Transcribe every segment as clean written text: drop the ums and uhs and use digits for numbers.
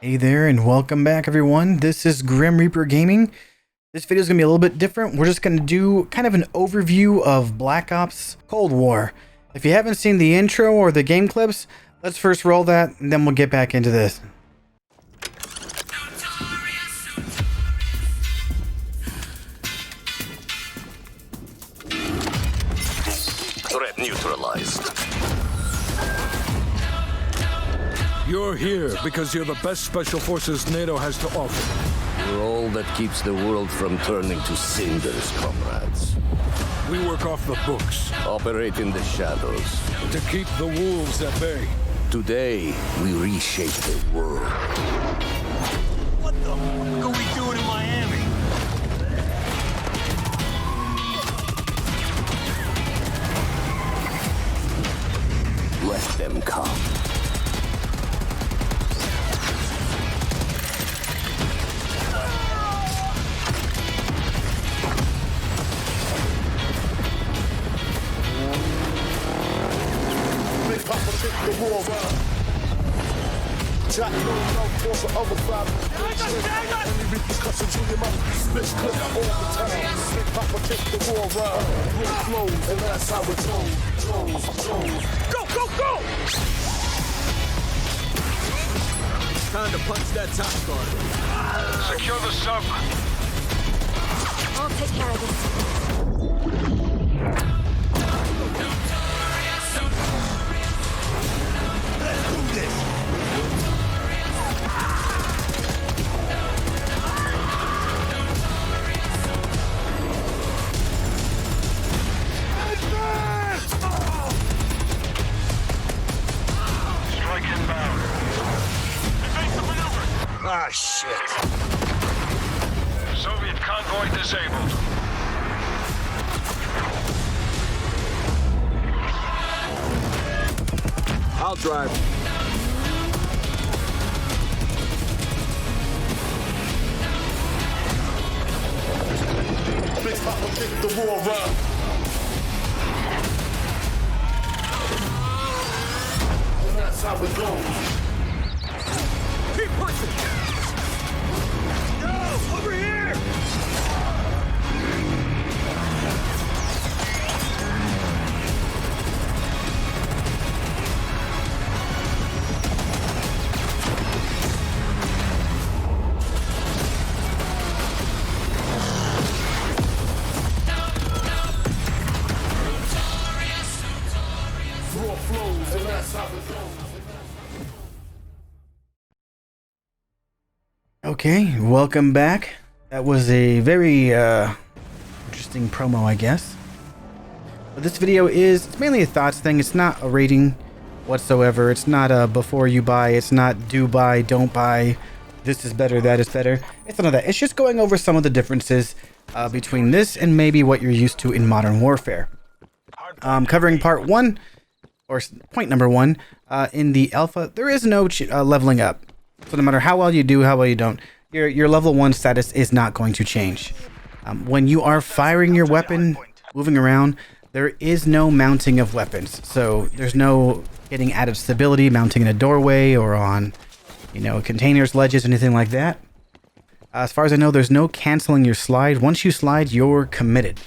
Hey there and welcome back everyone. This is GrimRprGaming. This video is going to be a little bit different. We're just going to do kind of an overview of Black Ops Cold War. If you haven't seen the intro or the game clips, let's first roll that and then we'll get back into this. Threat neutralized. You're here because you're the best special forces NATO has to offer. You're all that keeps the world from turning to cinders, comrades. We work off the books Operate in the shadows. to keep the wolves at bay. Today, we reshape the world. What the fuck are we doing in Miami? Let them come. Big Papa kick the war around. Jack, no love for the other vibe. Any repercussions in your mouth. Spit clip all the time. Big Papa kick the war around. Blood flows, and that's how it goes. Go, go, go! Time to punch that top guard. Secure the sub. I'll take care of this. Let's do this. Strike inbound. Evasive maneuver. Ah, shit. Soviet convoy disabled. I'll drive. Big Papa kick the war around. And that's how it goes. Keep pushing. No, over here. Raw flows, and that's how it goes. Okay, welcome back. That was a very interesting promo, I guess. But this video it's mainly a thoughts thing. It's not a rating whatsoever. It's not a before you buy. It's not do buy, don't buy. This is better, that is better. It's none of that. It's just going over some of the differences between this and maybe what you're used to in Modern Warfare. Covering part one, or point number one, in the alpha, there is no leveling up. So no matter how well you do, how well you don't, your level 1 status is not going to change. When you are firing your weapon, moving around, there is no mounting of weapons. So there's no getting added stability, mounting in a doorway or on, containers, ledges, anything like that. As far as I know, there's no canceling your slide. Once you slide, you're committed.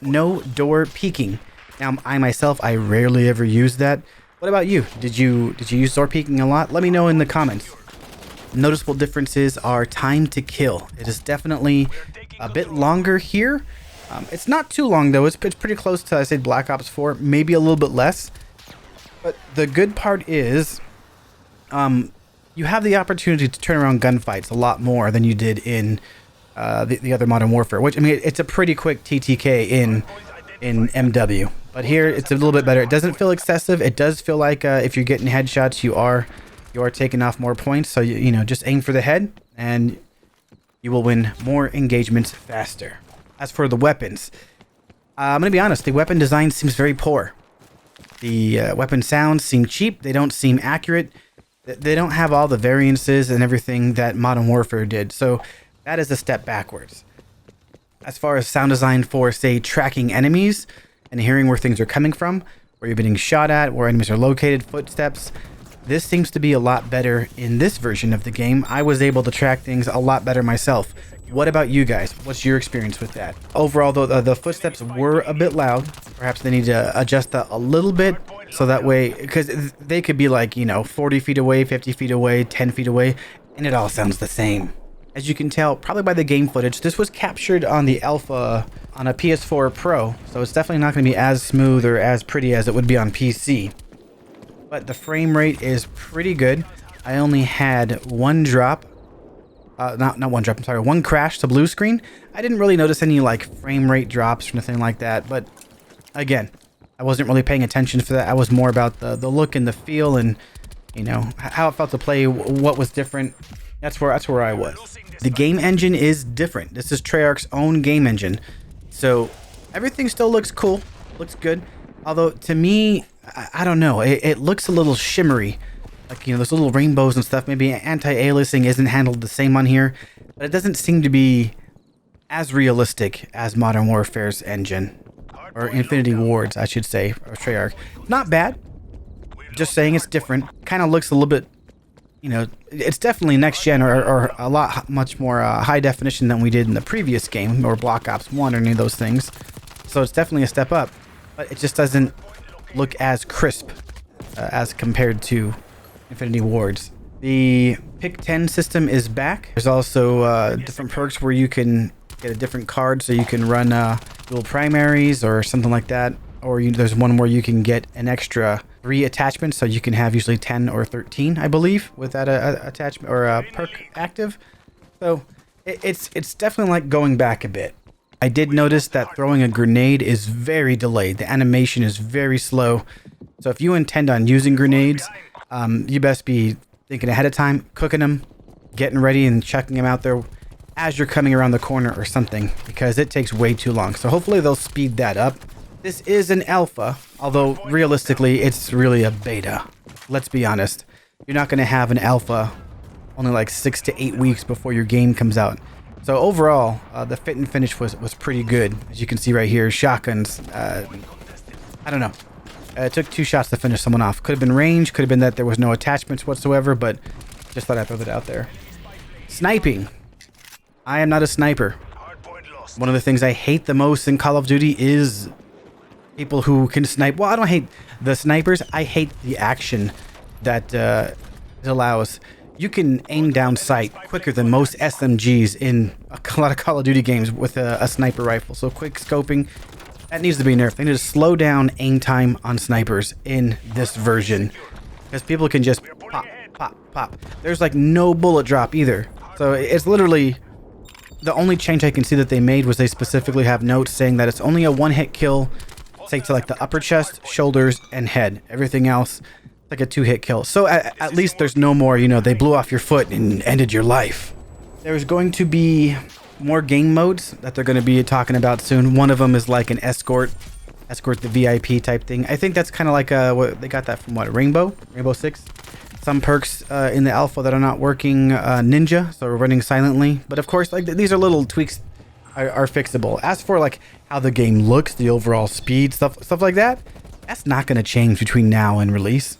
No door peeking. Now, I myself, I rarely ever use that. What about you? Did you use door peeking a lot? Let me know in the comments. Noticeable differences are time to kill. It is definitely a bit longer here. It's not too long though. It's pretty close to, I said, Black Ops 4, maybe a little bit less. But the good part is, you have the opportunity to turn around gunfights a lot more than you did in the other Modern Warfare. Which, I mean, it's a pretty quick TTK in MW. But here it's a little bit better. It doesn't feel excessive. It does feel like if you're getting headshots, you are taking off more points. So you just aim for the head and you will win more engagements faster. As for the weapons, I'm gonna be honest. The weapon design seems very poor. The weapon sounds seem cheap. They don't seem accurate. They don't have all the variances and everything that Modern Warfare did. So that is a step backwards. As far as sound design for, say, tracking enemies and hearing where things are coming from, where you're being shot at, where enemies are located, footsteps, This seems to be a lot better in this version of the game. I was able to track things a lot better myself. What about you guys? What's your experience with that? Overall, though, the footsteps were a bit loud. Perhaps they need to adjust that a little bit so that way, because they could be like, 40 feet away, 50 feet away, 10 feet away, and it all sounds the same. As you can tell, probably by the game footage, this was captured on the alpha on a PS4 Pro, so it's definitely not going to be as smooth or as pretty as it would be on PC. But the frame rate is pretty good. I only had one drop. Not one drop, I'm sorry, one crash to blue screen. I didn't really notice any like frame rate drops or anything like that, but again, I wasn't really paying attention for that. I was more about the look and the feel and, how it felt to play, what was different. That's where I was. The game engine is different. This is Treyarch's own game engine. So everything still looks cool, looks good. Although to me, I don't know, it looks a little shimmery. Like, those little rainbows and stuff. Maybe anti-aliasing isn't handled the same on here, but it doesn't seem to be as realistic as Modern Warfare's engine. Or Infinity Ward's, I should say, or Treyarch. Not bad. Just saying it's different. Kind of looks a little bit, it's definitely next gen or a lot much more high definition than we did in the previous game, or Black Ops 1 or any of those things. So it's definitely a step up, but it just doesn't look as crisp as compared to Infinity Wards. The Pick 10 system is back. There's also different perks where you can get a different card, so you can run dual primaries or something like that. Or there's one where you can get an extra 3 attachments, so you can have usually 10 or 13, I believe, with that attachment or a perk active. So it's definitely like going back a bit. I did notice that throwing a grenade is very delayed. The animation is very slow. So if you intend on using grenades, you best be thinking ahead of time, cooking them, getting ready and chucking them out there as you're coming around the corner or something, because it takes way too long. So hopefully they'll speed that up. This is an alpha, although realistically it's really a beta. Let's be honest. You're not going to have an alpha only like 6 to 8 weeks before your game comes out. So overall, the fit and finish was pretty good. As you can see right here, shotguns, I don't know. It took 2 shots to finish someone off. Could have been range, could have been that there was no attachments whatsoever, but just thought I'd throw that out there. Sniping. I am not a sniper. One of the things I hate the most in Call of Duty is people who can snipe. Well, I don't hate the snipers. I hate the action that it allows. You can aim down sight quicker than most SMGs in a lot of Call of Duty games with a sniper rifle. So quick scoping, that needs to be nerfed. They need to slow down aim time on snipers in this version, because people can just pop, pop, pop. There's like no bullet drop either. So it's literally, the only change I can see that they made was they specifically have notes saying that it's only a 1-hit kill, say to like the upper chest, shoulders, and head. Everything else, like a 2-hit kill. So at least there's no more, they blew off your foot and ended your life. There's going to be more game modes that they're going to be talking about soon. One of them is like an escort the VIP type thing. I think that's kind of like what they got that from, Rainbow 6. Some perks in the alpha that are not working, ninja, so we're running silently. But of course, like these are little tweaks are fixable. As for like how the game looks, the overall speed, stuff like that, that's not going to change between now and release.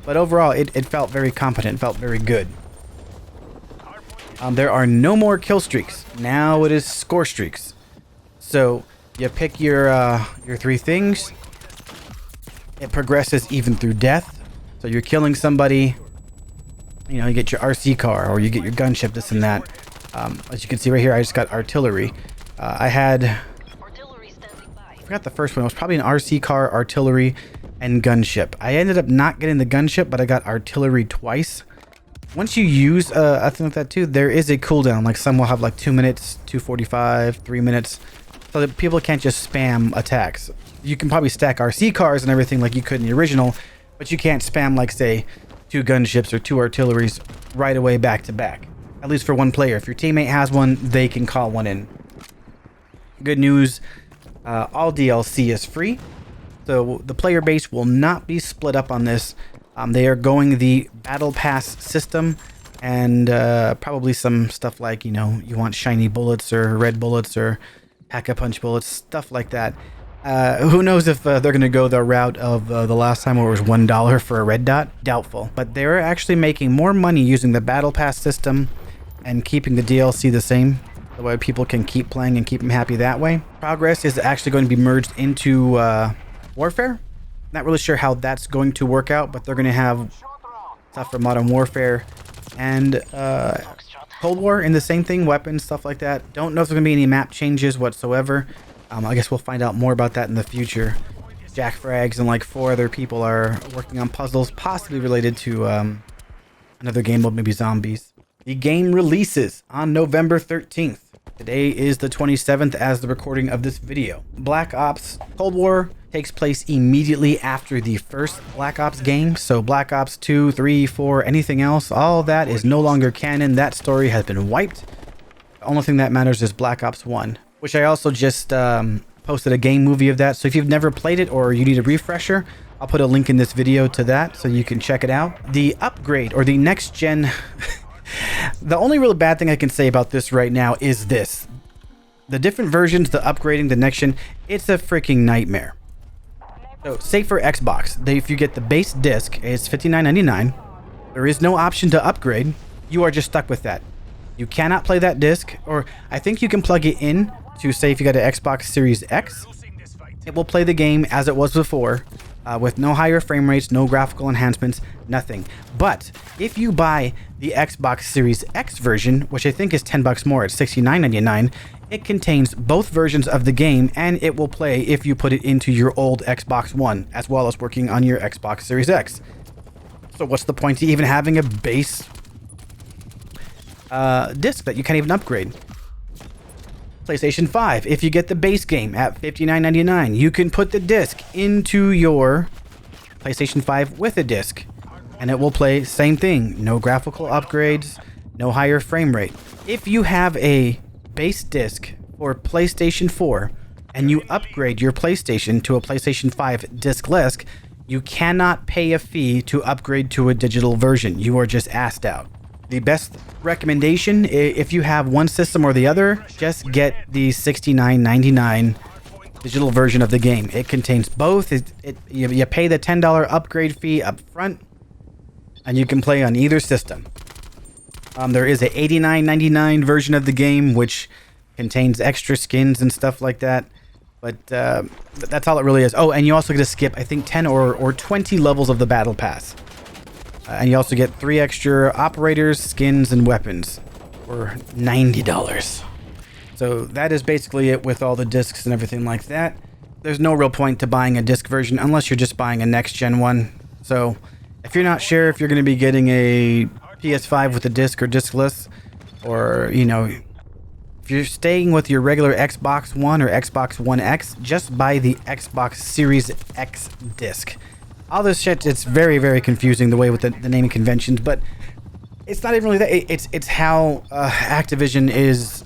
But overall, it felt very competent, felt very good. There are no more kill streaks. Now it is score streaks. So you pick your 3 things. It progresses even through death. So you're killing somebody, you get your RC car or you get your gunship, this and that. As you can see right here, I just got artillery. I forgot the first one. It was probably an RC car, artillery, and gunship. I ended up not getting the gunship, but I got artillery twice. Once you use a thing like that too, there is a cooldown. Like some will have like 2 minutes, 2:45, 3 minutes, so that people can't just spam attacks. You can probably stack RC cars and everything like you could in the original, but you can't spam like say 2 gunships or 2 artilleries right away back to back. At least for one player. If your teammate has one, they can call one in. Good news, all DLC is free. So the player base will not be split up on this. They are going the battle pass system, and probably some stuff like, you want shiny bullets or red bullets or pack-a-punch bullets, stuff like that. Who knows if they're going to go the route of the last time where it was $1 for a red dot? Doubtful. But they're actually making more money using the battle pass system and keeping the DLC the same. The way people can keep playing and keep them happy that way. Progress is actually going to be merged into Warfare. Not really sure how that's going to work out, but they're going to have stuff for Modern Warfare and Cold War in the same thing, weapons, stuff like that. Don't know if there's going to be any map changes whatsoever. I guess we'll find out more about that in the future. Jack Frags and like 4 other people are working on puzzles, possibly related to another game mode, maybe zombies. The game releases on November 13th. Today is the 27th as the recording of this video. Black Ops Cold War takes place immediately after the first Black Ops game. So Black Ops 2, 3, 4, anything else, all that is no longer canon. That story has been wiped. The only thing that matters is Black Ops 1, which I also just posted a game movie of that. So if you've never played it or you need a refresher, I'll put a link in this video to that so you can check it out. The upgrade or the next gen... The only real bad thing I can say about this right now is this. The different versions, the upgrading, the next gen, it's a freaking nightmare. So, say for Xbox, if you get the base disc, it's $59.99. There is no option to upgrade. You are just stuck with that. You cannot play that disc, or I think you can plug it in to, say if you got an Xbox Series X, it will play the game as it was before, with no higher frame rates, no graphical enhancements, nothing. But if you buy the Xbox Series X version, which I think is $10 more, it's $69.99, it contains both versions of the game, and it will play if you put it into your old Xbox One, as well as working on your Xbox Series X. So what's the point to even having a base disc that you can't even upgrade? PlayStation 5, if you get the base game at $59.99, you can put the disc into your PlayStation 5 with a disc, and it will play same thing. No graphical upgrades, no higher frame rate. If you have a base disc for PlayStation 4 and you upgrade your PlayStation to a PlayStation 5 discless, you cannot pay a fee to upgrade to a digital version. You are just asked out. The best recommendation, if you have one system or the other, just get the $69.99 digital version of the game. It contains both. You pay the $10 upgrade fee up front, and you can play on either system. There is a $89.99 version of the game, which contains extra skins and stuff like that. But that's all it really is. Oh, and you also get to skip, I think, 10 or 20 levels of the Battle Pass. And you also get 3 extra operators, skins, and weapons for $90. So that is basically it with all the discs and everything like that. There's no real point to buying a disc version unless you're just buying a next-gen one. So if you're not sure if you're going to be getting a PS5 with a disc or discless, or, you know, if you're staying with your regular Xbox One or Xbox One X, just buy the Xbox Series X disc. All this shit, it's very, very confusing the way with the naming conventions, but it's not even really that. It's how Activision is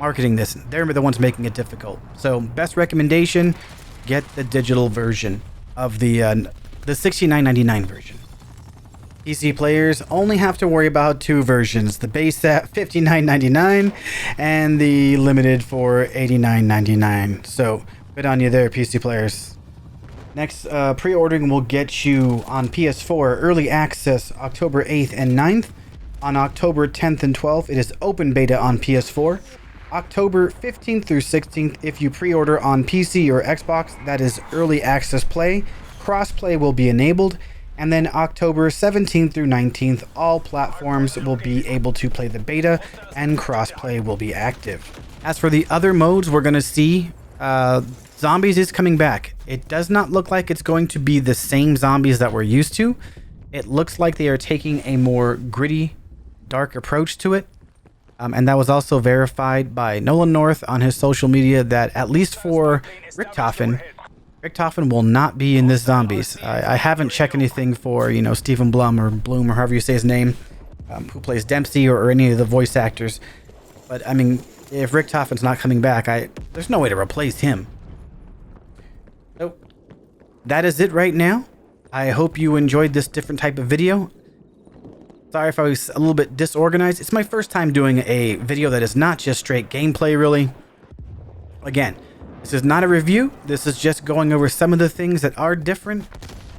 marketing this. They're the ones making it difficult. So, best recommendation, get the digital version of the $69.99 version. PC players only have to worry about 2 versions, the base at $59.99 and the limited for $89.99. So, good on you there, PC players. Next, pre-ordering will get you on PS4 early access October 8th and 9th. On October 10th and 12th, it is open beta on PS4. October 15th through 16th, if you pre-order on PC or Xbox, that is early access play. Crossplay will be enabled. And then October 17th through 19th, all platforms will be able to play the beta, and crossplay will be active. As for the other modes, we're going to see Zombies is coming back. It does not look like it's going to be the same zombies that we're used to. It looks like they are taking a more gritty, dark approach to it. And that was also verified by Nolan North on his social media that at least for Richtofen will not be in this Zombies. I haven't checked anything for, you know, Stephen Blum or Bloom or however you say his name, who plays Dempsey or any of the voice actors. But, I mean, if Richtofen's not coming back, there's no way to replace him. So, that is it right now. I hope you enjoyed this different type of video. Sorry if I was a little bit disorganized. It's my first time doing a video that is not just straight gameplay, really. Again, This is not a review. This is just going over some of the things that are different.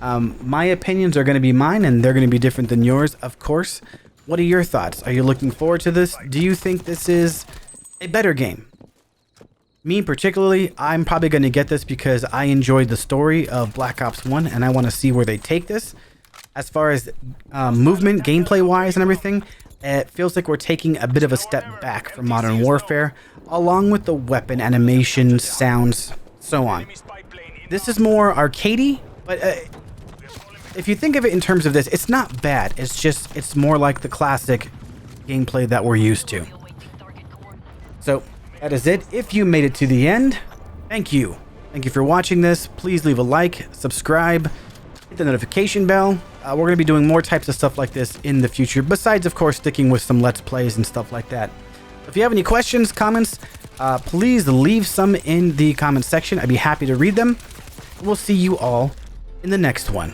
My opinions are going to be mine, and they're going to be different than yours, of course. What are your thoughts? Are you looking forward to this? Do you think this is a better game? Me particularly, I'm probably going to get this because I enjoyed the story of Black Ops 1, and I want to see where they take this. As far as movement, gameplay-wise and everything, it feels like we're taking a bit of a step back from Modern Warfare, along with the weapon animation, sounds, so on. This is more arcadey, but if you think of it in terms of this, it's not bad. It's just, it's more like the classic gameplay that we're used to. So, that is it. If you made it to the end, thank you. Thank you for watching this. Please leave a like, subscribe, hit the notification bell. We're going to be doing more types of stuff like this in the future, besides, of course, sticking with some Let's Plays and stuff like that. If you have any questions, comments, please leave some in the comment section. I'd be happy to read them. We'll see you all in the next one.